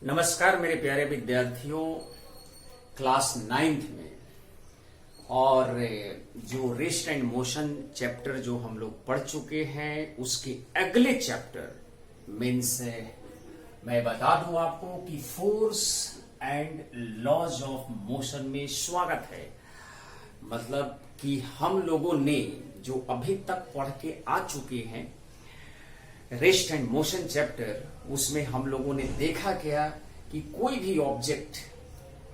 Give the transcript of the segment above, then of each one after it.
नमस्कार मेरे प्यारे विद्यार्थियों, क्लास 9th में और जो रेस्ट एंड मोशन चैप्टर जो हम लोग पढ़ चुके हैं उसके अगले चैप्टर मीन्स मैं बता दूं आपको कि force and laws of motion में स्वागत है। मतलब कि हम लोगों ने जो अभी तक पढ़ के आ चुके हैं रेस्ट एंड मोशन चैप्टर, उसमें हम लोगों ने देखा क्या कि कोई भी ऑब्जेक्ट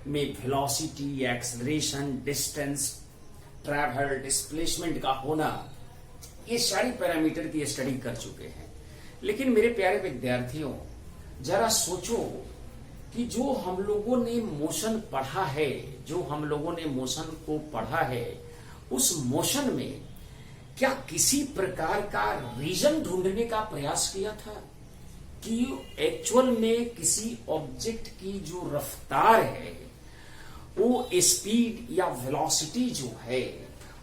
में velocity, acceleration, distance, travel, displacement का होना, ये सारी पैरामीटर की स्टडी कर चुके हैं। लेकिन मेरे प्यारे विद्यार्थियों, जरा सोचो कि जो हम लोगों ने मोशन पढ़ा है, जो हम लोगों ने मोशन को पढ़ा है, उस मोशन में क्या किसी प्रकार का रीजन ढूंढने का प्रयास किया था कि एक्चुअल में किसी ऑब्जेक्ट की जो रफ्तार है, वो स्पीड या वेलोसिटी जो है,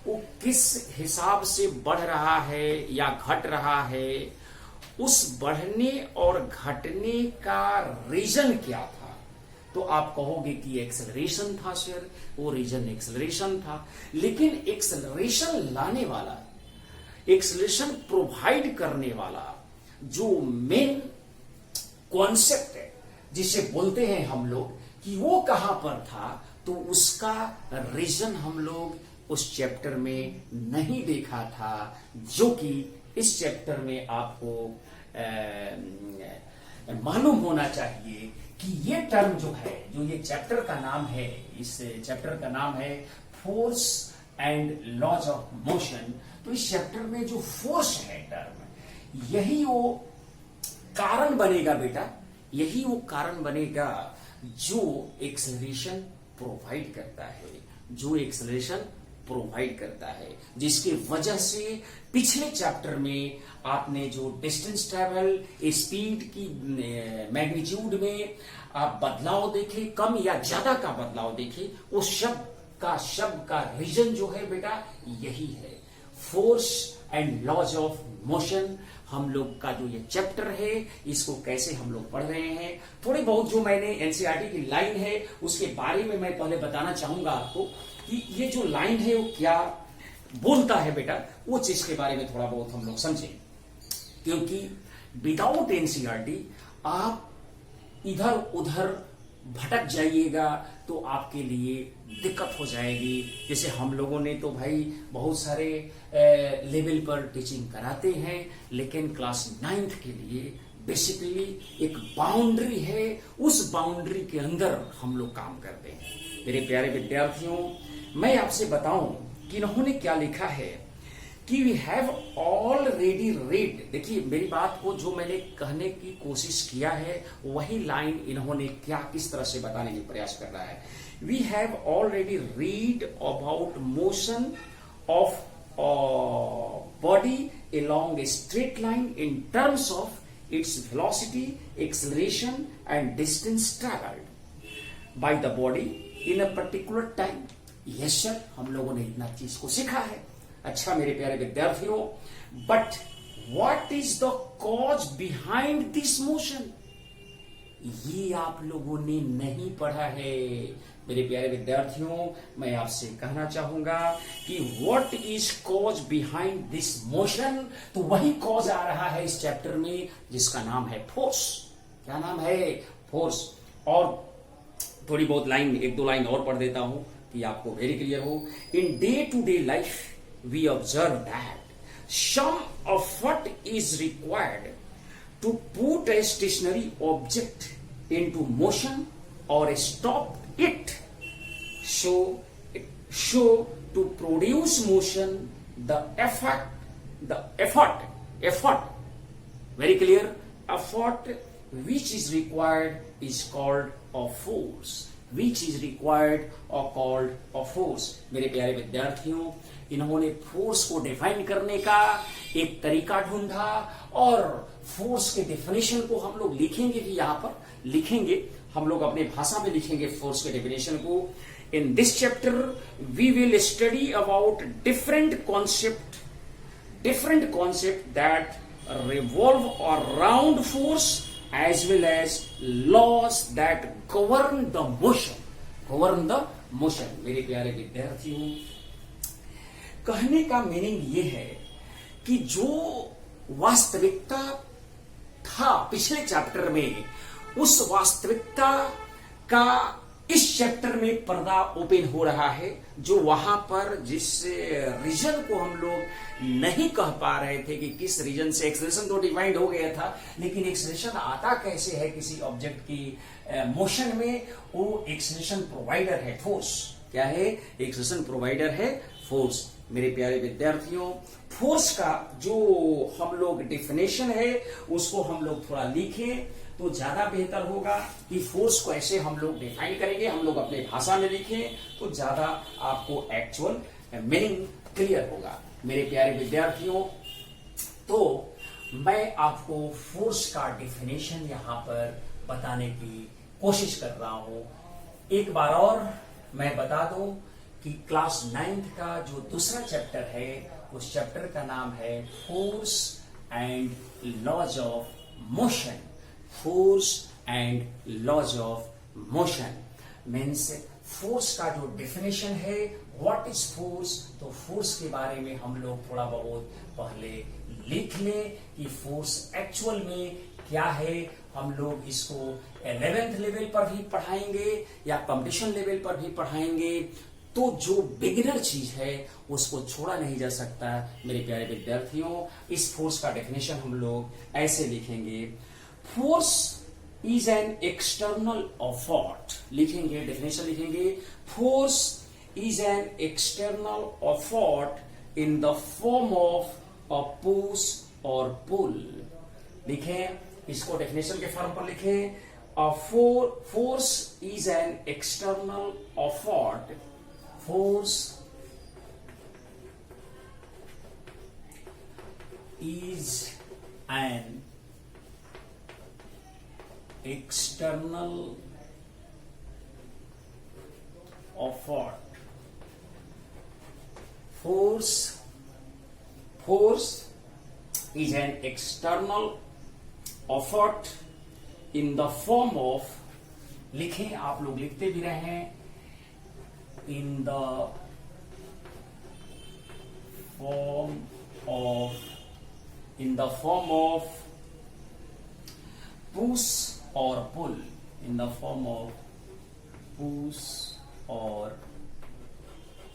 वो किस हिसाब से बढ़ रहा है या घट रहा है, उस बढ़ने और घटने का रीजन क्या था? तो आप कहोगे कि एक्सेलरेशन था सर, वो रीजन एक्सेलरेशन था। लेकिन एक्सेलरेशन लाने वाला, एक्सेलरेशन प्रोवाइड करने वाला जो मेन कॉन्सेप्ट है, जिसे बोलते हैं हम लोग, कि वो कहां पर था, तो उसका रीजन हम लोग उस चैप्टर में नहीं देखा था, जो कि इस चैप्टर में आपको मालूम होना चाहिए कि ये टर्म जो है, जो ये चैप्टर का नाम है, इस चैप्टर का नाम है force and laws of motion. तो इस चैप्टर में जो फोर्स है टर्म, यही वो कारण बनेगा बेटा, यही वो कारण बनेगा जो एक्सेलरेशन प्रोवाइड करता है, जो एक्सेलरेशन प्रोवाइड करता है, जिसके वजह से पिछले चैप्टर में आपने जो डिस्टेंस ट्रैवल, स्पीड की मैग्नीट्यूड में आप बदलाव देखे, कम या ज्यादा का बदलाव देखे, उस शब्द का रीजन जो है बेटा यही है, force and laws of motion. हम लोग का जो ये चैप्टर है, इसको कैसे हम लोग पढ़ रहे हैं, थोड़ी बहुत जो मैंने एनसीईआरटी की लाइन है उसके बारे में मैं पहले बताना चाहूंगा आपको कि ये जो लाइन है वो क्या बोलता है बेटा, वो चीज के बारे में थोड़ा बहुत हम लोग समझें। क्योंकि विदाउट एनसीईआरटी आप इधर उधर भटक जाइएगा तो आपके लिए दिक्कत हो जाएगी। जैसे हम लोगों ने तो भाई बहुत सारे लेवल पर टीचिंग कराते हैं, लेकिन क्लास 9th के लिए बेसिकली एक बाउंड्री है, उस बाउंड्री के अंदर हम लोग काम करते हैं। मेरे प्यारे विद्यार्थियों, मैं आपसे बताऊं कि इन्होंने क्या लिखा है कि वी हैव ऑलरेडी रीड। देखिए मेरी बात को जो मैंने कहने की कोशिश किया है, वही लाइन इन्होंने क्या किस तरह से बताने की प्रयास कर रहा है। We have already read about motion of body along a straight line in terms of its velocity, acceleration and distance traveled by the body in a particular time. Yes sir, हम लोगों ने इतना चीज को सीखा है। अच्छा मेरे प्यारे विद्यार्थियों, but what is the cause behind this motion, ये आप लोगों ने नहीं पढ़ा है। मेरे प्यारे विद्यार्थियों, मैं आपसे कहना चाहूंगा कि what is cause behind this motion, तो वही कॉज आ रहा है इस चैप्टर में, जिसका नाम है फोर्स। क्या नाम है? फोर्स। और थोड़ी बहुत लाइन, एक दो लाइन और पढ़ देता हूं कि आपको वेरी क्लियर हो। In day to day life we observe that some effort is required to put a stationary object into motion or stop it. So to produce motion, the effort, very clear, effort which is required is called a force. Which is required or called a force. मेरे प्यारे विद्यार्थियों, इन्होंने force को define करने का एक तरीका ढूंढा, और फोर्स के डेफिनेशन को हम लोग लिखेंगे भी, यहां पर लिखेंगे, हम लोग अपने भाषा में लिखेंगे फोर्स के डेफिनेशन को। In this chapter we will study about different concept that revolve around force as well as laws that govern the motion। मेरे प्यारे विद्यार्थियों, कहने का मीनिंग ये है कि जो वास्तविकता था पिछले चैप्टर में, उस वास्तविकता का इस चैप्टर में पर्दा ओपन हो रहा है। जो वहां पर जिस रीजन को हम लोग नहीं कह पा रहे थे कि किस रीजन से, एक्सलेशन तो डिफाइंड हो गया था, लेकिन एक्सलेशन आता कैसे है किसी ऑब्जेक्ट की मोशन में, वो एक्सलेशन प्रोवाइडर है फोर्स। क्या है? एक्सलेशन प्रोवाइडर है फोर्स। मेरे प्यारे विद्यार्थियों, फोर्स का जो हम लोग डेफिनेशन है उसको हम लोग थोड़ा लिखें तो ज्यादा बेहतर होगा कि फोर्स को ऐसे हम लोग डिफाइन करेंगे, हम लोग अपने भाषा में लिखें तो ज्यादा आपको एक्चुअल मीनिंग क्लियर होगा। मेरे प्यारे विद्यार्थियों, तो मैं आपको फोर्स का डेफिनेशन यहां पर बताने की कोशिश कर रहा हूं। एक बार और मैं बता दूं कि क्लास 9th का जो दूसरा चैप्टर है, उस चैप्टर का नाम है force and laws of motion. Force and laws of motion means force का जो डेफिनेशन है, व्हाट इज फोर्स। तो फोर्स के बारे में हम लोग थोड़ा बहुत पहले लिख लें कि फोर्स एक्चुअल में क्या है। हम लोग इसको 11th लेवल पर भी पढ़ाएंगे या कंपटीशन लेवल पर भी पढ़ाएंगे। तो जो बिगिनर चीज है उसको छोड़ा नहीं जा सकता। मेरे प्यारे विद्यार्थियों, इस फोर्स का डेफिनेशन हम लोग ऐसे लिखेंगे, force is an external effort. लिखेंगे, डेफिनेशन लिखेंगे, force is an external effort in the form of a push और पुल। लिखें, इसको डेफिनेशन के फॉर्म पर लिखें, a force is an external effort. Force is an external effort. Force is an external effort in the form of, लिखें, आप लोग लिखते भी रहे हैं, in the form of push or pull, in the form of push or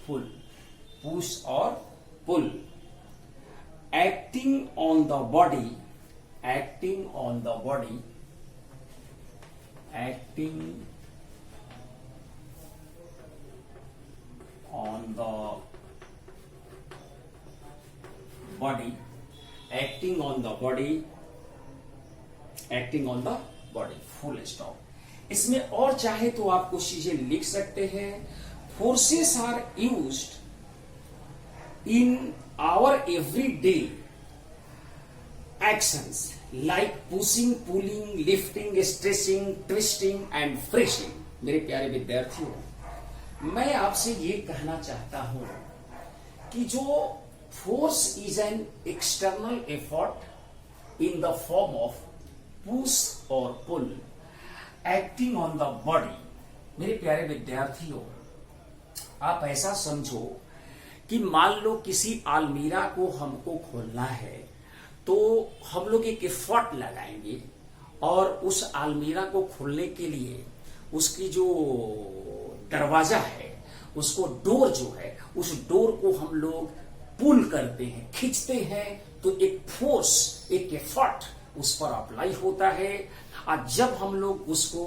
pull, push or pull, acting on the body, acting on the body, acting on the body, acting on the body, acting on the body, full stop। इसमें और चाहे तो आप कुछ चीजें लिख सकते हैं। Forces are used in our everyday actions like pushing, pulling, lifting, stretching, twisting and frictioning. मेरे प्यारे विद्यार्थियों, मैं आपसे ये कहना चाहता हूं कि जो force is an external effort in the form of push और पुल, एक्टिंग ऑन द बॉडी। मेरे प्यारे विद्यार्थियों, आप ऐसा समझो कि मान लो किसी अलमीरा को हमको खोलना है, तो हम लोग एक एफर्ट लगाएंगे और उस अलमीरा को खोलने के लिए उसकी जो दरवाजा है, उसको डोर जो है, उस डोर को हम लोग पुल करते हैं, खींचते हैं, तो एक फोर्स, एक एफर्ट उस पर अप्लाई होता है। और जब हम लोग उसको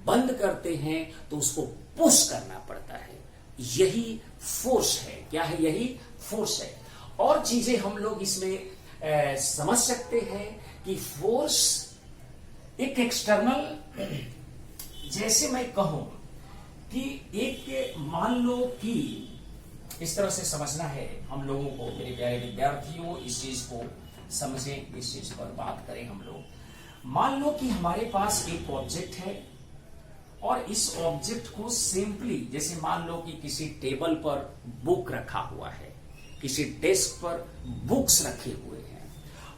बंद करते हैं तो उसको पुश करना पड़ता है। यही फोर्स है। क्या है? यही फोर्स है। और चीजें हम लोग इसमें समझ सकते हैं कि फोर्स एक एक्सटर्नल, जैसे मैं कहूं कि एक, मान लो कि इस तरह से समझना है हम लोगों को। मेरे प्यारे विद्यार्थियों, इस चीज को समझें, इस चीज पर बात करें हम लोग। मान लो कि हमारे पास एक ऑब्जेक्ट है और इस ऑब्जेक्ट को सिंपली, जैसे मान लो कि किसी टेबल पर बुक रखा हुआ है, किसी डेस्क पर बुक्स रखे हुए हैं।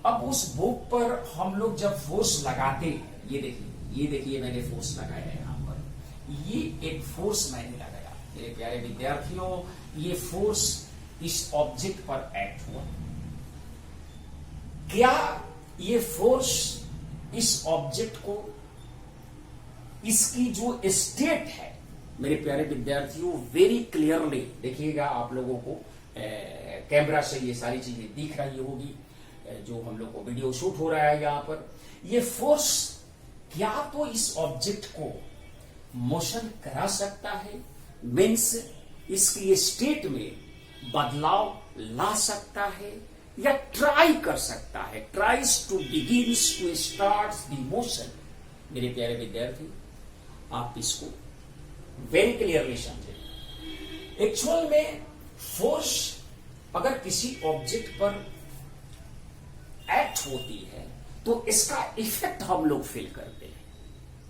अब उस बुक पर हम लोग जब फोर्स लगाते हैं ये देखिए मैंने फोर्स लगाया है यहां पर, ये एक फोर्स मैंने लगाया मेरे प्यारे विद्यार्थियों, ये फोर्स इस ऑब्जेक्ट पर एक्ट हुआ। क्या ये फोर्स इस ऑब्जेक्ट को, इसकी जो स्टेट है मेरे प्यारे विद्यार्थियों, वेरी क्लियरली देखिएगा, आप लोगों को कैमरा से ये सारी चीजें दिख रही होगी, जो हम लोग को वीडियो शूट हो रहा है यहां पर। ये फोर्स क्या तो इस ऑब्जेक्ट को मोशन करा सकता है, मीन्स इसकी स्टेट में बदलाव ला सकता है, या ट्राई कर सकता है, tries to begins to start the motion. मेरे प्यारे विद्यार्थी, आप इसको वेरी क्लियरली समझे। एक्चुअल में फोर्स अगर किसी ऑब्जेक्ट पर एक्ट होती है तो इसका इफेक्ट हम लोग फील करते हैं।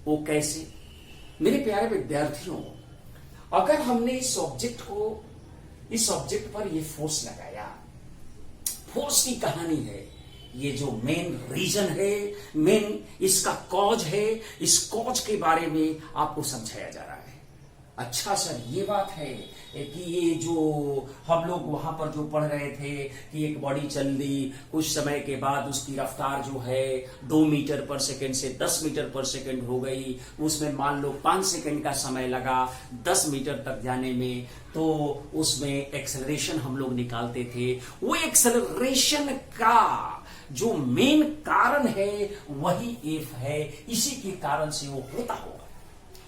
वो कैसे? मेरे प्यारे विद्यार्थियों, अगर हमने इस ऑब्जेक्ट पर ये फोर्स लगाया, फोर्स की कहानी है, ये जो मेन रीजन है, मेन इसका कॉज है, इस कॉज के बारे में आपको समझाया जा रहा है। अच्छा सर, ये बात है कि ये जो हम लोग वहां पर जो पढ़ रहे थे कि एक बॉडी चल दी, कुछ समय के बाद उसकी रफ्तार जो है 2 मीटर पर सेकंड से 10 मीटर पर सेकंड हो गई, उसमें मान लो 5 सेकंड का समय लगा 10 मीटर तक जाने में, तो उसमें एक्सेलरेशन हम लोग निकालते थे। वो एक्सेलरेशन का जो मेन कारण है वही एफ है, इसी के कारण से वो होता होगा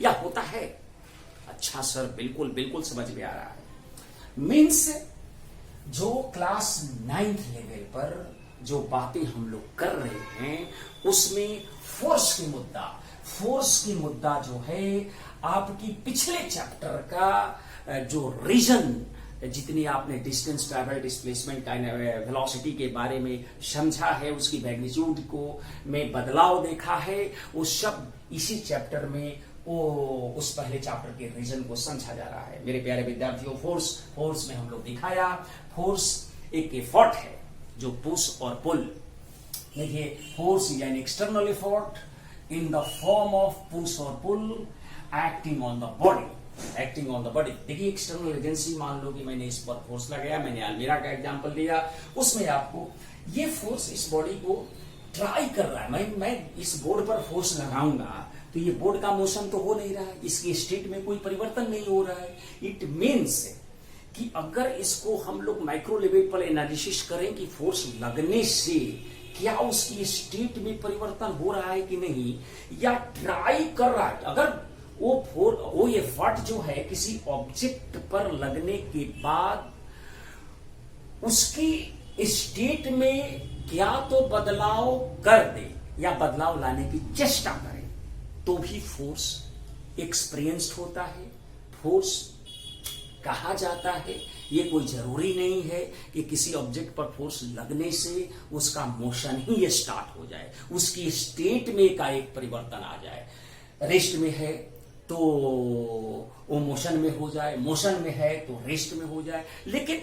या होता है। अच्छा सर, बिल्कुल बिल्कुल समझ में आ रहा है। मीन्स जो क्लास 9th लेवल पर जो बातें हम लोग कर रहे हैं उसमें फोर्स की मुद्दा जो है आपकी पिछले चैप्टर का जो रीजन, जितनी आपने डिस्टेंस ट्रैवल, डिस्प्लेसमेंट, वेलोसिटी के बारे में समझा है, उसकी मैग्नीट्यूड को में बदलाव देखा है, वो सब इसी चैप्टर में उस पहले चैप्टर के रीजन को समझा जा रहा है। मेरे प्यारे विद्यार्थियों, फोर्स में हम लोग दिखाया, फोर्स एक एफर्ट है जो पुश और पुल। देखिए, force is an external effort in the form of push और पुल एक्टिंग ऑन द बॉडी। देखिए, एक्सटर्नल एजेंसी, मान लो कि मैंने इस पर फोर्स लगाया, मैंने अलमीरा का एग्जांपल लिया, उसमें आपको ये फोर्स इस बॉडी को ट्राई कर रहा है। मैं इस बोर्ड पर फोर्स लगाऊंगा तो ये बोर्ड का मोशन तो हो नहीं रहा है, इसकी स्टेट में कोई परिवर्तन नहीं हो रहा है। इट मीन्स कि अगर इसको हम लोग माइक्रो लेवल पर एनालिसिस करें कि फोर्स लगने से क्या उसकी स्टेट में परिवर्तन हो रहा है कि नहीं, या ट्राई कर रहा है, अगर वो ये एफर्ट जो है किसी ऑब्जेक्ट पर लगने के बाद उसकी स्टेट में क्या तो बदलाव कर दे या बदलाव लाने की चेष्टा करे, तो भी फोर्स एक्सपीरियंस्ड होता है, फोर्स कहा जाता है। ये कोई जरूरी नहीं है कि किसी ऑब्जेक्ट पर फोर्स लगने से उसका मोशन ही स्टार्ट हो जाए, उसकी स्टेट में का एक परिवर्तन आ जाए। रेस्ट में है तो वो मोशन में हो जाए, मोशन में है तो रेस्ट में हो जाए। लेकिन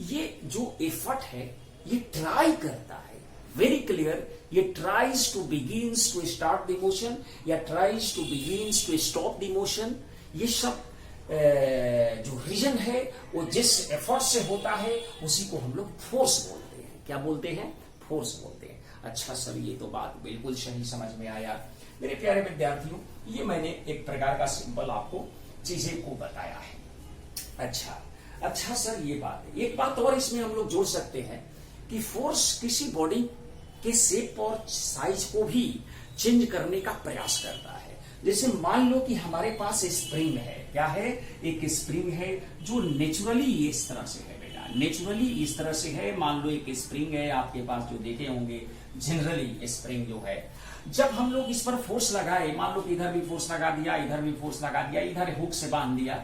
ये जो एफर्ट है ये ट्राई करता है, वेरी क्लियर, ये tries to begins to start the motion या tries to begins to stop the motion. ये सब जो रीजन है वो जिस एफर्ट से होता है उसी को हम लोग फोर्स बोलते हैं। क्या बोलते हैं? फोर्स बोलते हैं। अच्छा सर, ये तो बात बिल्कुल सही समझ में आया। मेरे प्यारे विद्यार्थियों, ये मैंने एक प्रकार का सिंपल आपको चीजें को बताया है। अच्छा सर, ये बात है। एक बात और इसमें हम लोग जोड़ सकते हैं कि फोर्स किसी बॉडी के शेप और साइज को भी चेंज करने का प्रयास करता है। जैसे मान लो कि हमारे पास स्प्रिंग है, क्या है? एक स्प्रिंग है जो नेचुरली इस तरह से है बेटा, नेचुरली इस तरह से है। मान लो एक स्प्रिंग है आपके पास, जो देखे होंगे जनरली स्प्रिंग जो है, जब हम लोग इस पर फोर्स लगाए, मान लो कि इधर भी फोर्स लगा दिया, इधर भी फोर्स लगा दिया, इधर हुक से बांध दिया,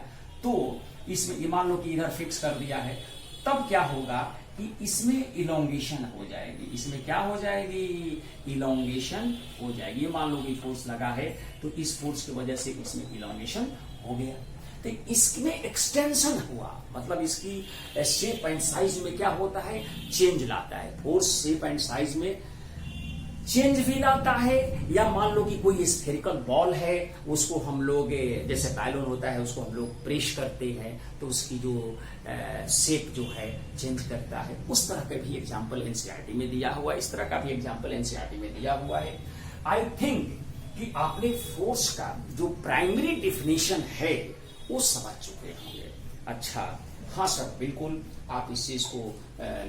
तो इसमें मान लो कि इधर फिक्स कर दिया है, तब क्या होगा कि इसमें इलोंगेशन हो जाएगी। इसमें क्या हो जाएगी? इलोंगेशन हो जाएगी। मान लो कि फोर्स लगा है तो इस फोर्स की वजह से इसमें इलोंगेशन हो गया, तो इसमें एक्सटेंशन हुआ, मतलब इसकी शेप एंड साइज में क्या होता है? चेंज लाता है। फोर्स शेप एंड साइज में चेंज फील आता है, या मान लो कि कोई स्फेरिकल बॉल है, उसको हम लोग जैसे बैलून होता है उसको हम लोग प्रेस करते हैं तो उसकी जो शेप जो है चेंज करता है, उस तरह का भी एग्जाम्पल एनसीईआरटी में दिया हुआ है, इस तरह का भी एग्जाम्पल एनसीईआरटी में दिया हुआ है। आई थिंक कि आपने फोर्स का जो प्राइमरी डिफिनेशन है वो समझ चुके होंगे। अच्छा, हाँ सर बिल्कुल, आप इस चीज को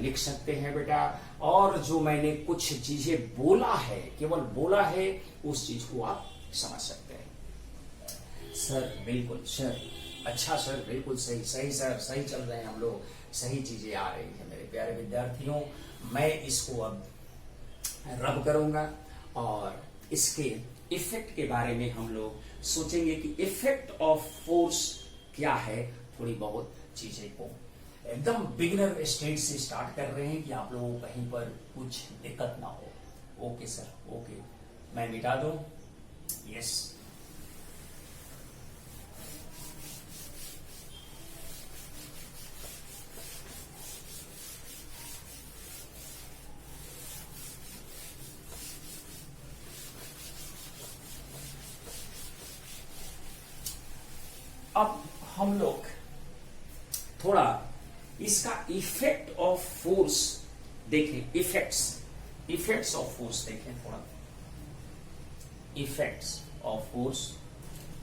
लिख सकते हैं बेटा, और जो मैंने कुछ चीजें बोला है, केवल बोला है, उस चीज को आप समझ सकते हैं। सर बिल्कुल सर, अच्छा सर बिल्कुल सही सही सर, सही चल रहे हैं हम लोग, सही चीजें आ रही है मेरे प्यारे विद्यार्थियों। मैं इसको अब रब करूंगा और इसके इफेक्ट के बारे में हम लोग सोचेंगे कि इफेक्ट ऑफ फोर्स क्या है। थोड़ी बहुत चीजें को एकदम बिगिनर स्टेज से स्टार्ट कर रहे हैं कि आप लोगों को कहीं पर कुछ दिक्कत ना हो। ओके सर, ओके, मैं मिटा दूं, यस। अब हम लोग थोड़ा इसका इफेक्ट ऑफ फोर्स देखें, इफेक्ट्स ऑफ फोर्स देखें थोड़ा, इफेक्ट्स ऑफ फोर्स।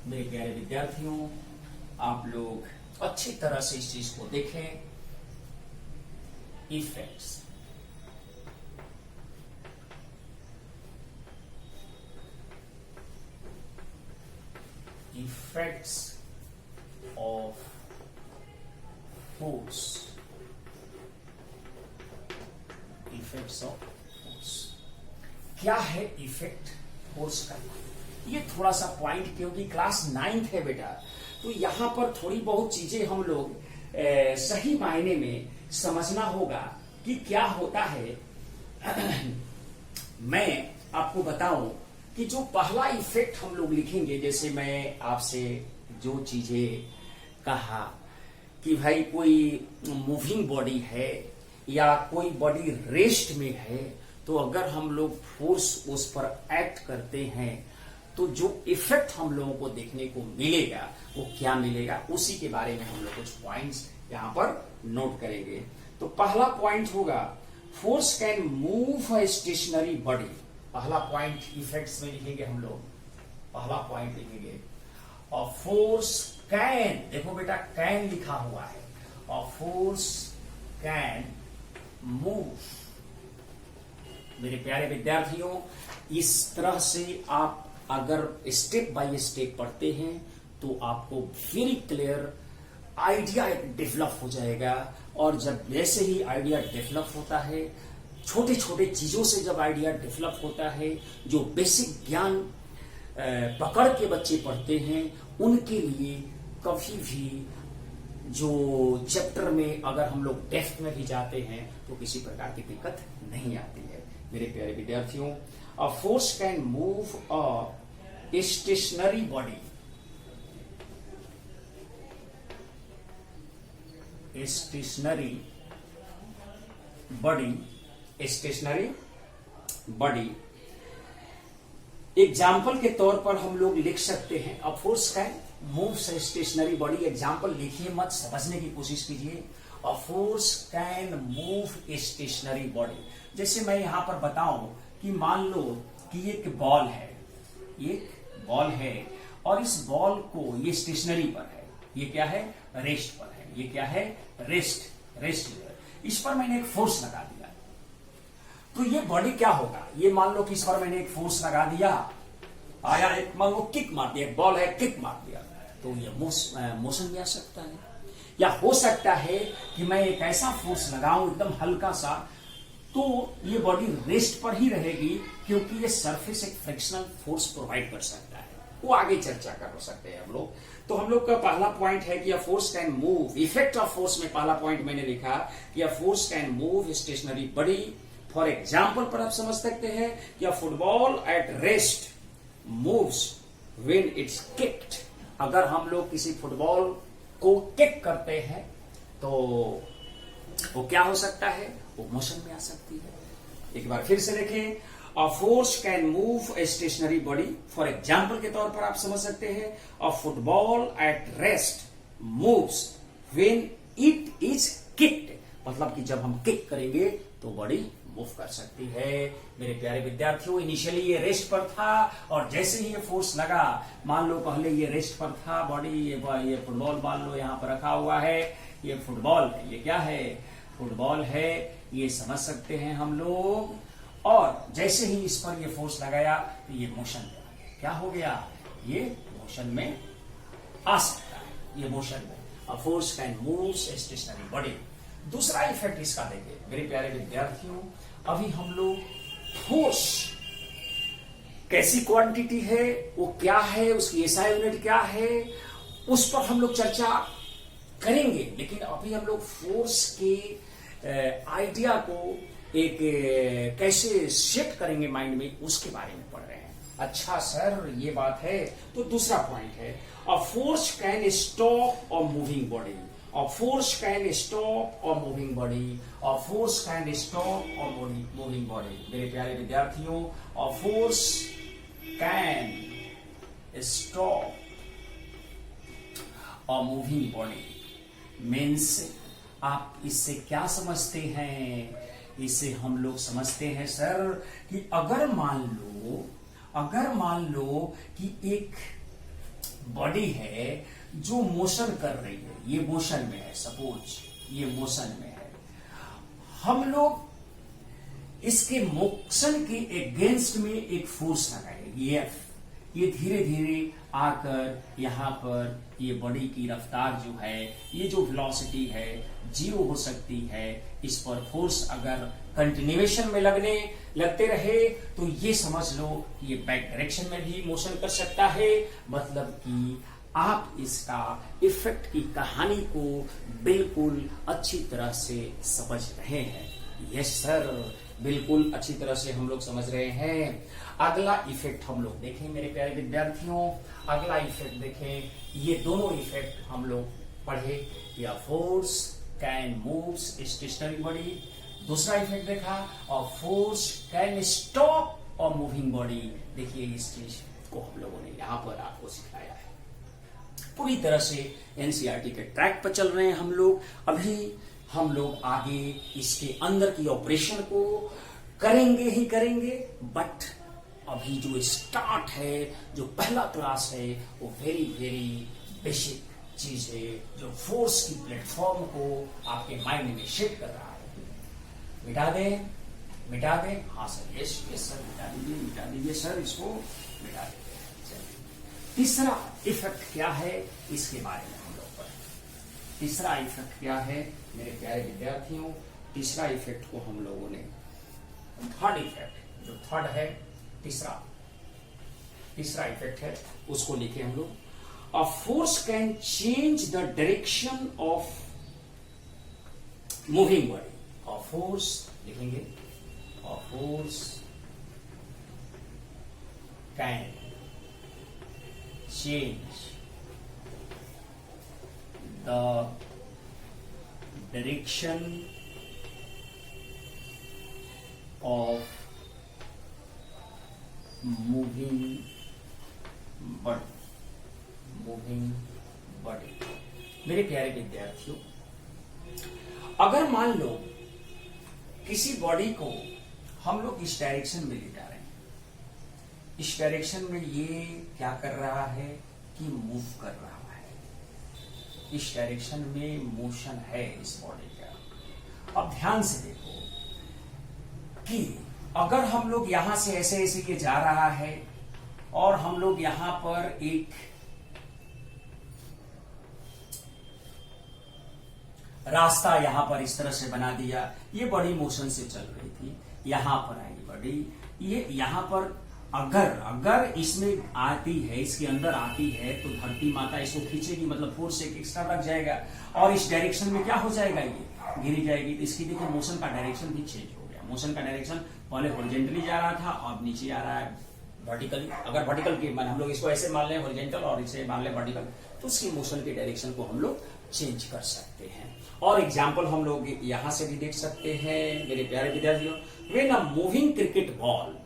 मेरे प्यारे विद्यार्थियों, आप लोग अच्छी तरह से इस चीज को देखें। Effects, effects of force, effects of force. क्या है इफेक्ट फोर्स का? ये थोड़ा सा पॉइंट, क्योंकि क्लास 9th है बेटा, तो यहां पर थोड़ी बहुत चीजें हम लोग सही मायने में समझना होगा कि क्या होता है। मैं आपको बताऊं कि जो पहला इफेक्ट हम लोग लिखेंगे, जैसे मैं आपसे जो चीजें कहा कि भाई कोई मूविंग बॉडी है या कोई बॉडी रेस्ट में है, तो अगर हम लोग फोर्स उस पर एक्ट करते हैं तो जो इफेक्ट हम लोगों को देखने को मिलेगा वो क्या मिलेगा, उसी के बारे में हम लोग कुछ पॉइंट्स यहां पर नोट करेंगे। तो पहला पॉइंट होगा force can move a stationary body. पहला पॉइंट इफेक्ट्स में लिखेंगे हम लोग, पहला पॉइंट लिखेंगे और फोर्स कैन, देखो बेटा कैन लिखा हुआ है, और फोर्स कैन मूव। मेरे प्यारे विद्यार्थियों, इस तरह से आप अगर स्टेप बाय स्टेप पढ़ते हैं तो आपको वेरी क्लियर आइडिया डेवलप हो जाएगा। और जब जैसे ही आइडिया डेवलप होता है, छोटे छोटे चीजों से जब आइडिया डेवलप होता है, जो बेसिक ज्ञान पकड़ के बच्चे पढ़ते हैं, उनके लिए कभी भी जो चैप्टर में अगर हम लोग डेप्थ में भी जाते हैं तो किसी प्रकार की दिक्कत नहीं आती है। मेरे प्यारे विद्यार्थियों, a force can move a stationary body, stationary body, stationary body. Example के तौर पर हम लोग लिख सकते हैं a force can move stationary body. Example लिखिए मत, समझने की कोशिश कीजिए। A force can move stationary body. जैसे मैं यहां पर बताऊं कि मान लो कि एक बॉल है, एक बॉल है और इस बॉल को, ये स्टेशनरी पर है, ये क्या है, रेस्ट पर है, ये क्या है, रेस्ट, इस पर मैंने एक फोर्स लगा दिया, तो ये बॉडी क्या होगा, ये मान लो कि इस पर मैंने एक फोर्स लगा दिया, आया एक, मान लो किक मार दिया, एक बॉल है किक मार दिया, तो ये मोशन में आ सकता है। या हो सकता है कि मैं एक ऐसा फोर्स लगाऊं एकदम हल्का सा, तो ये बॉडी रेस्ट पर ही रहेगी, क्योंकि ये सरफेस एक फ्रिक्शनल फोर्स प्रोवाइड कर सकता है। वो आगे चर्चा कर सकते हैं हम लोग। तो हम लोग का पहला पॉइंट है कि force can move. Effect of force में पहला पॉइंट मैंने लिखा कि force can move stationary body. For example पर आप समझ सकते हैं कि football at rest moves when it's kicked. अगर हम लोग किसी फुटबॉल को किक करते हैं तो वो क्या हो सकता है, वो मोशन में आ सकती है। एक बार फिर से देखें, अ force can move a stationary body. For example के तौर पर आप समझ सकते हैं, अ football at rest moves when it is kicked. मतलब कि जब हम किक करेंगे तो बॉडी मूव कर सकती है। मेरे प्यारे विद्यार्थियों, इनिशियली ये रेस्ट पर था और जैसे ही ये फोर्स लगा, मान लो पहले ये रेस्ट पर था बॉडी, ये फुटबॉल मान लो यहाँ पर रखा हुआ है, ये फुटबॉल है, ये क्या है, फुटबॉल है, ये समझ सकते हैं हम लोग। और जैसे ही इस पर ये फोर्स लगाया तो ये मोशन में आ गया। क्या हो गया, ये मोशन में आ सकता है, ये मोशन में। अ force can move a stationary body. दूसरा इफेक्ट इसका देखिए मेरे प्यारे विद्यार्थियों, अभी हम लोग फोर्स कैसी क्वांटिटी है, वो क्या है, उसकी एसआई यूनिट क्या है, उस पर हम लोग चर्चा करेंगे। लेकिन अभी हम लोग फोर्स के आइडिया को एक कैसे सेट करेंगे माइंड में, उसके बारे में पढ़ रहे हैं। अच्छा सर, ये बात है, तो दूसरा पॉइंट है, अ force can stop a moving body. A force can stop a moving body. A force can stop a moving body. मेरे प्यारे विद्यार्थियों, a force can stop a moving body means आप इससे क्या समझते हैं? इससे हम लोग समझते हैं सर कि अगर मान लो कि एक बॉडी है जो मोशन कर रही है, ये मोशन में है, सपोज ये मोशन में है, हम लोग इसके मोशन के अगेंस्ट में एक फोर्स लगाएंगे, एफ। ये धीरे धीरे आकर यहाँ पर ये बॉडी की रफ्तार जो है, ये जो वेलोसिटी है, 0 हो सकती है। इस पर फोर्स अगर कंटिन्यूएशन में लगते रहे तो ये समझ लो कि ये बैक डायरेक्शन में भी मोशन कर सकता है। मतलब कि आप इसका इफेक्ट की कहानी को बिल्कुल अच्छी तरह से समझ रहे हैं। यस सर, बिल्कुल अच्छी तरह से हम लोग समझ रहे हैं। अगला इफेक्ट हम लोग देखें मेरे प्यारे विद्यार्थियों, अगला इफेक्ट देखें। ये दोनों इफेक्ट हम लोग पढ़े, या force can move stationary body. दूसरा इफेक्ट देखा, और force can stop a moving body. देखिए इस चीज को हम लोगों ने यहाँ पर आपको सिखाया है। पूरी तरह से एनसीईआरटी के ट्रैक पर चल रहे हैं हम लोग। अभी हम लोग आगे इसके अंदर की ऑपरेशन को करेंगे ही करेंगे, बट अभी जो स्टार्ट है, जो पहला क्लास है, वो वेरी वेरी बेसिक चीज है, जो फोर्स की प्लेटफॉर्म को आपके माइंड में शेप कर रहा है। मिटा दे, हाँ सर, यस सर, मिटा दीजिए सर, इसको मिटा दीजिए। तीसरा इफेक्ट क्या है, इसके बारे में हम लोग पढ़ें। तीसरा इफेक्ट क्या है मेरे प्यारे विद्यार्थियों, तीसरा इफेक्ट को हम लोगों ने, थर्ड इफेक्ट जो थर्ड है, तीसरा इफेक्ट है, उसको लिखे हम लोग। A force can change the direction of moving body. A force लिखेंगे, a force can change the direction of moving body। मेरे प्यारे विद्यार्थियों, अगर मान लो किसी बॉडी को हम लोग इस डायरेक्शन में ले जा रहे हैं, इस डायरेक्शन में ये क्या कर रहा है कि मूव कर रहा है, इस डायरेक्शन में मोशन है इस बॉडी का। अब ध्यान से देखो कि अगर हम लोग यहां से ऐसे ऐसे ये जा रहा है और हम लोग यहां पर एक रास्ता यहां पर इस तरह से बना दिया, ये बॉडी मोशन से चल रही थी, यहां पर आई बॉडी, ये यहां पर अगर इसमें आती है, इसके अंदर आती है, तो धरती माता इसको खींचेगी, मतलब फोर्स एक एक्स्ट्रा रख जाएगा और इस डायरेक्शन में क्या हो जाएगा, ये गिरी जाएगी। तो इसकी देखो मोशन का डायरेक्शन भी चेंज हो गया। मोशन का डायरेक्शन पहले हॉरिजॉन्टली जा रहा था, अब नीचे आ रहा है वर्टिकली। अगर वर्टिकल की हम लोग इसको ऐसे मान लें हॉरिजॉन्टल और इसे मान लें वर्टिकल, तो उसकी मोशन के डायरेक्शन को हम लोग चेंज कर सकते हैं। और एग्जाम्पल हम लोग यहां से भी देख सकते हैं मेरे प्यारे विद्यार्थियों। When a moving cricket ball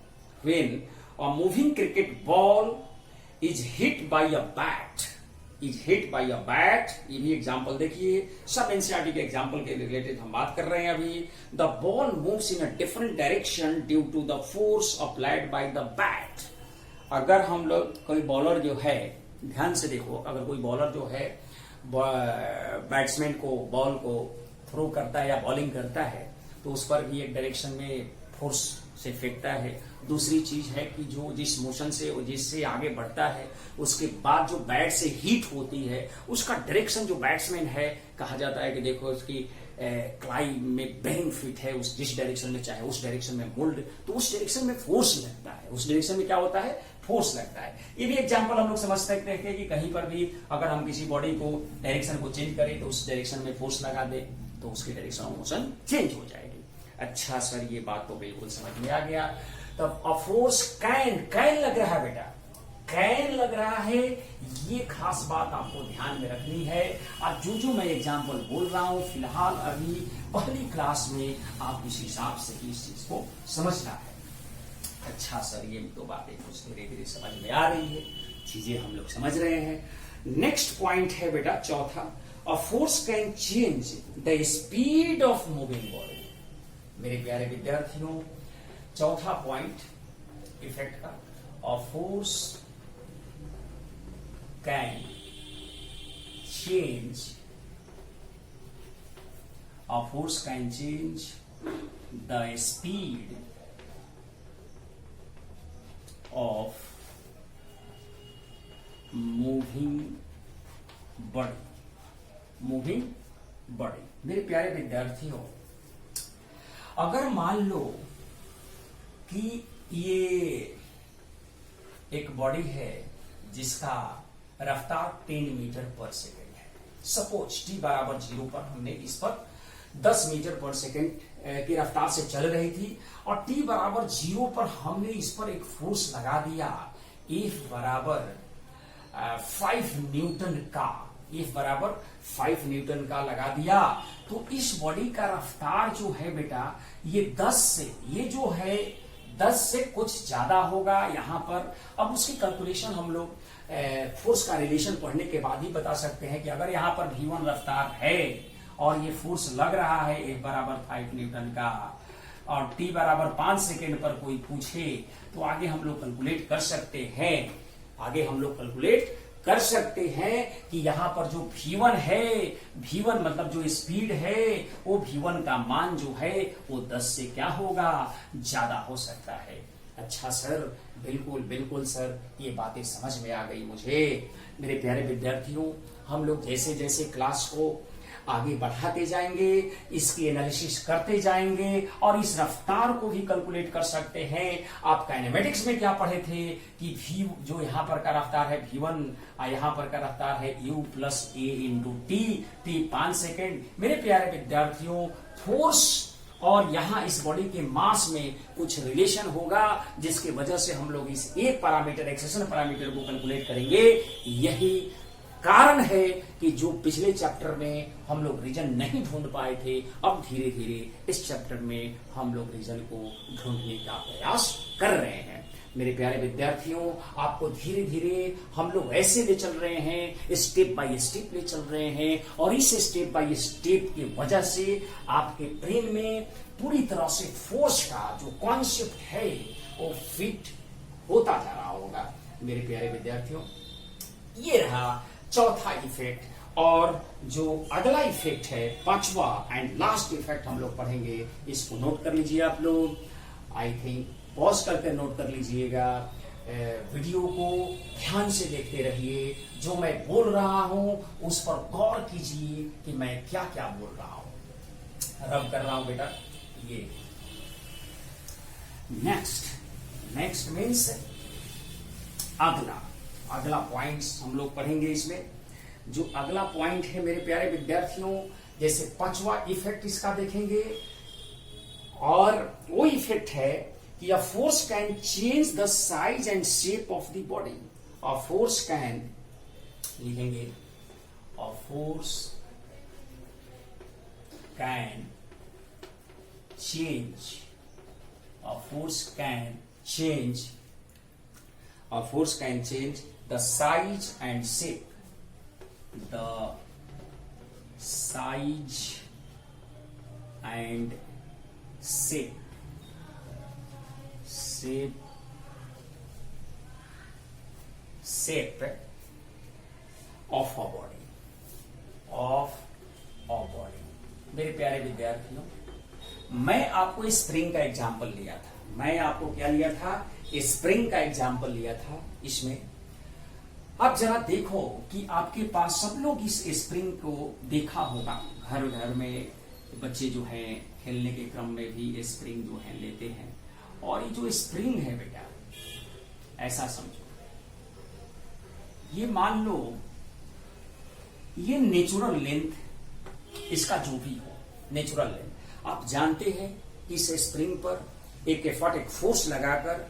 when a moving cricket ball is hit by a bat, ये भी एग्जाम्पल देखिए, सब एनसीईआरटी के एग्जाम्पल के रिलेटेड हम बात कर रहे हैं अभी। The ball moves in a different direction due to the force applied by the bat. अगर हम लोग कोई बॉलर जो है, ध्यान से देखो, अगर कोई बॉलर जो है बैट्समैन को बॉल को थ्रो करता है या बॉलिंग करता है तो उस पर भी एक डायरेक्शन में फोर्स से फेंकता है। दूसरी चीज है कि जो जिस मोशन से जिससे आगे बढ़ता है उसके बाद जो बैट से हिट होती है उसका डायरेक्शन जो बैट्समैन है, कहा जाता है कि देखो उसकी क्लाई में बेरिंग फिट है, उस जिस डायरेक्शन में चाहे उस डायरेक्शन में मोल्ड, तो उस डायरेक्शन में फोर्स लगता है, उस डायरेक्शन में क्या होता है, फोर्स लगता है। ये भी एग्जांपल हम लोग समझ सकते हैं कि कहीं पर भी अगर हम किसी बॉडी को डायरेक्शन को चेंज करें तो उस डायरेक्शन में फोर्स लगा दे तो उसकी डायरेक्शन ऑफ मोशन चेंज हो जाएगी। अच्छा सर, ये बात तो बिल्कुल समझ में आ गया। तब अ फोर्स कैन लग रहा है बेटा, कैन लग रहा है, ये खास बात आपको ध्यान में रखनी है। और जो मैं एग्जांपल बोल रहा हूं फिलहाल अभी पहली क्लास में आप इस हिसाब से इस चीज को समझना है। अच्छा सर, ये तो बातें कुछ धीरे धीरे समझ में आ रही है, चीजें हम लोग समझ रहे हैं। नेक्स्ट पॉइंट है बेटा चौथा, अ force can change the speed of moving body. मेरे प्यारे विद्यार्थियों, चौथा पॉइंट इफेक्ट का, अ force can change, a force can change the speed of moving body. मेरे प्यारे विद्यार्थियों, अगर मान लो कि ये एक बॉडी है जिसका रफ्तार 10 मीटर पर सेकेंड है, सपोज t बराबर 0 पर हमने इस पर 10 मीटर पर सेकेंड की रफ्तार से चल रही थी और t बराबर 0 पर हमने इस पर एक फोर्स लगा दिया F बराबर 5 न्यूटन का, F बराबर 5 न्यूटन का लगा दिया, तो इस बॉडी का रफ्तार जो है बेटा ये 10 से, ये जो है 10 से कुछ ज्यादा होगा यहाँ पर। अब उसकी कैलकुलेशन हम लोग फोर्स का रिलेशन पढ़ने के बाद ही बता सकते हैं कि अगर यहाँ पर v1 रफ्तार है और ये फोर्स लग रहा है F बराबर 5 न्यूटन का और t बराबर 5 सेकेंड पर कोई पूछे तो आगे हम लोग कैलकुलेट कर सकते हैं, कि यहाँ पर जो v1 है, v1 मतलब जो स्पीड है वो v1 का मान जो है वो 10 से क्या होगा, ज्यादा हो सकता है। अच्छा सर, बिल्कुल सर, ये बातें समझ में आ गई मुझे। मेरे प्यारे विद्यार्थियों, हम लोग जैसे जैसे क्लास को आगे बढ़ाते जाएंगे, इसकी एनालिसिस करते जाएंगे और इस रफ्तार को भी कैलकुलेट कर सकते हैं। आप काइनेमेटिक्स में क्या पढ़े थे कि v जो यहाँ पर का रफ्तार है v1 और यहाँ पर का रफ्तार है u plus a into t 5 second. मेरे प्यारे विद्यार्थियों, फोर्स और यहाँ इस बॉडी के मास में कुछ रिलेशन होगा जिसकी वजह से हम लोग इस एक पैरामीटर, एक्सेशन पैरामीटर को कैलकुलेट करेंगे। यही कारण है कि जो पिछले चैप्टर में हम लोग रीजन नहीं ढूंढ पाए थे, अब धीरे धीरे इस चैप्टर में हम लोग रीजन को ढूंढने का प्रयास कर रहे हैं। मेरे प्यारे विद्यार्थियों, आपको धीरे धीरे हम लोग ऐसे ले चल रहे हैं, स्टेप बाय स्टेप ले चल रहे हैं और इस स्टेप बाय स्टेप की वजह से आपके ब्रेन में पूरी तरह से फोर्स का जो कॉन्सेप्ट है वो फिट होता जा रहा होगा। मेरे प्यारे विद्यार्थियों, ये रहा चौथा इफेक्ट। और जो अगला इफेक्ट है, पांचवा एंड लास्ट इफेक्ट हम लोग पढ़ेंगे, इसको नोट कर लीजिए आप लोग। आई थिंक पॉज करके नोट कर लीजिएगा, वीडियो को ध्यान से देखते रहिए, जो मैं बोल रहा हूं उस पर गौर कीजिए कि मैं क्या क्या बोल रहा हूं। रब कर रहा हूं बेटा। ये नेक्स्ट मीन्स अगला पॉइंट्स हम लोग पढ़ेंगे। इसमें जो अगला पॉइंट है मेरे प्यारे विद्यार्थियों, जैसे पांचवा इफेक्ट इसका देखेंगे, और वो इफेक्ट है कि a force can change the size and shape of the body. A force can, लिखेंगे a force can change change, a force can change the size and shape, the size and shape of a body, मेरे प्यारे विद्यार्थियों, मैं आपको spring का example लिया था। मैं आपको क्या लिया था? स्प्रिंग का एग्जाम्पल लिया था। इसमें अब जरा देखो कि आपके पास, सब लोग इस स्प्रिंग को देखा होगा, घर घर में बच्चे जो हैं खेलने के क्रम में भी स्प्रिंग जो है लेते हैं। और ये जो स्प्रिंग है बेटा, ऐसा समझो, ये मान लो ये नेचुरल लेंथ इसका जो भी हो, नेचुरल लेंथ, आप जानते हैं कि इस स्प्रिंग पर एक फोर्स लगाकर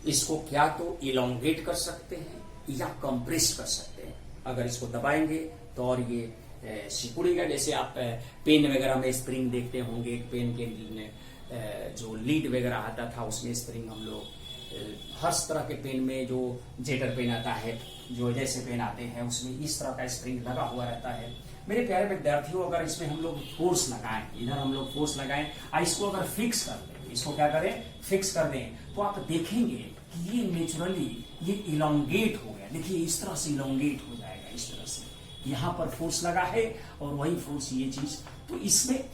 इसको क्या तो इलोंगेट कर सकते हैं या कंप्रेस कर सकते हैं। अगर इसको दबाएंगे तो और ये सिकुड़ेगा। जैसे आप पेन वगैरह में स्प्रिंग देखते होंगे, पेन के जो लीड वगैरह आता था उसमें स्प्रिंग, हम लोग हर तरह के पेन में जो जेटर पेन आता है, जो जैसे पेन आते हैं उसमें इस तरह का स्प्रिंग लगा हुआ रहता है। मेरे प्यारे विद्यार्थियों, अगर इसमें हम लोग फोर्स लगाएं, इधर हम लोग फोर्स लगाएं और इसको अगर फिक्स कर दें, इसको क्या करें, फिक्स कर दें, तो आप देखेंगे कि ये नेचुरली ये इलोंगेट हो गया। देखिए इस तरह से इलोंगेट हो जाएगा, इस तरह से। यहाँ पर फोर्स लगा है और वही फोर्स ये चीज, तो इसमें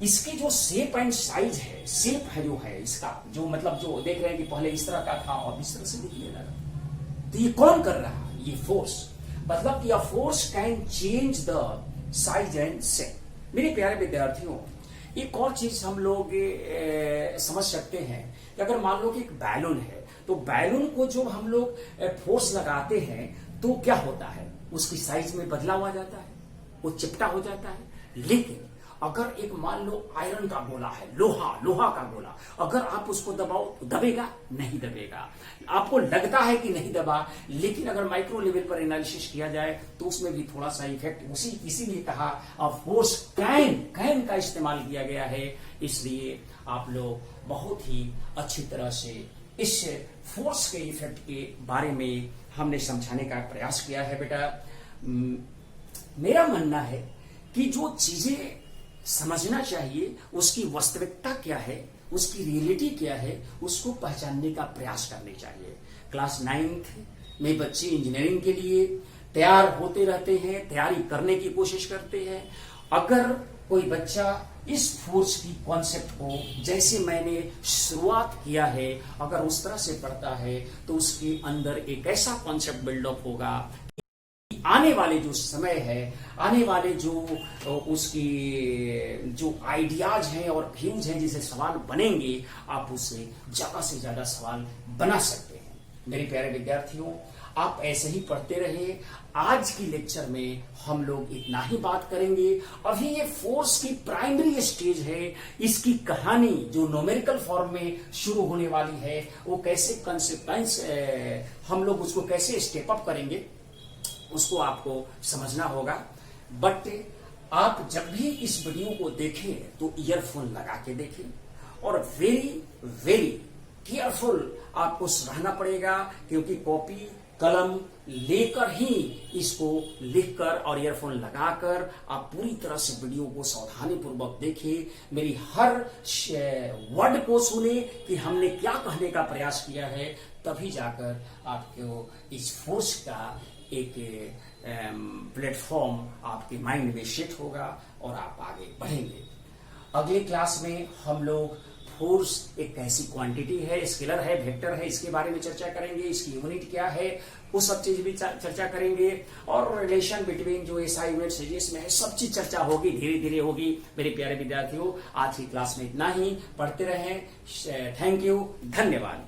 इसके जो शेप एंड साइज है, शेप है जो है इसका, जो मतलब जो देख रहे हैं कि पहले इस तरह का था और इस तरह से दिखने लगा, तो ये कौन कर रहा है? ये फोर्स। मतलब यह force can change the size and shape. मेरे प्यारे विद्यार्थियों, एक और चीज हम लोग समझ सकते हैं कि अगर मान लो कि एक बैलून है, तो बैलून को जो हम लोग फोर्स लगाते हैं तो क्या होता है, उसकी साइज में बदलाव आ जाता है, वो चिपटा हो जाता है। लेकिन अगर एक मान लो आयरन का गोला है, लोहा का गोला, अगर आप उसको दबाओ तो दबेगा? नहीं दबेगा। आपको लगता है कि नहीं दबा, लेकिन अगर माइक्रो लेवल पर एनालिसिस किया जाए तो उसमें भी थोड़ा सा इफेक्ट, इसीलिए कहा फोर्स कैन का इस्तेमाल किया गया है। इसलिए आप लोग बहुत ही अच्छी तरह से इस फोर्स के इफेक्ट के बारे में हमने समझाने का प्रयास किया है। बेटा, मेरा मानना है कि जो चीजें समझना चाहिए उसकी वास्तविकता क्या है, उसकी रियलिटी क्या है, उसको पहचानने का प्रयास करने चाहिए। क्लास 9th में बच्चे इंजीनियरिंग के लिए तैयार होते रहते हैं, तैयारी करने की कोशिश करते हैं। अगर कोई बच्चा इस फोर्स की कॉन्सेप्ट को, जैसे मैंने शुरुआत किया है, अगर उस तरह से पढ़ता है तो उसके अंदर एक ऐसा कॉन्सेप्ट बिल्डअप होगा, आने वाले जो समय है, आने वाले जो उसकी जो आइडियाज हैं और व्यूज हैं, जिसे सवाल बनेंगे, आप उससे ज्यादा से ज्यादा सवाल बना सकते हैं। मेरे प्यारे विद्यार्थियों, आप ऐसे ही पढ़ते रहे। आज की लेक्चर में हम लोग इतना ही बात करेंगे। अभी ये फोर्स की प्राइमरी स्टेज है, इसकी कहानी जो न्यूमेरिकल फॉर्म में शुरू होने वाली है, वो कैसे कंसेप्टेंस हम लोग उसको कैसे स्टेप अप करेंगे, उसको आपको समझना होगा। बट आप जब भी इस वीडियो को देखें तो ईयरफोन लगा के देखें और वेरी वेरी केयरफुल आपको रहना पड़ेगा, क्योंकि कॉपी कलम लेकर ही इसको लिखकर और ईयरफोन लगाकर आप पूरी तरह से वीडियो को सावधानी पूर्वक देखें। मेरी हर वर्ड को सुने कि हमने क्या कहने का प्रयास किया है, तभी जाकर आपको इस फोर्स का एक प्लेटफॉर्म आपके माइंड में सेट होगा और आप आगे बढ़ेंगे। अगले क्लास में हम लोग फोर्स एक कैसी क्वांटिटी है, स्केलर है, वेक्टर है, इसके बारे में चर्चा करेंगे। इसकी यूनिट क्या है, वो सब चीज भी चर्चा करेंगे। और रिलेशन बिटवीन जो एसआई यूनिट सीरीज में है, सब चीज चर्चा होगी, धीरे धीरे होगी। मेरे प्यारे विद्यार्थियों, आज की क्लास में इतना ही। पढ़ते रहें। थैंक यू, धन्यवाद।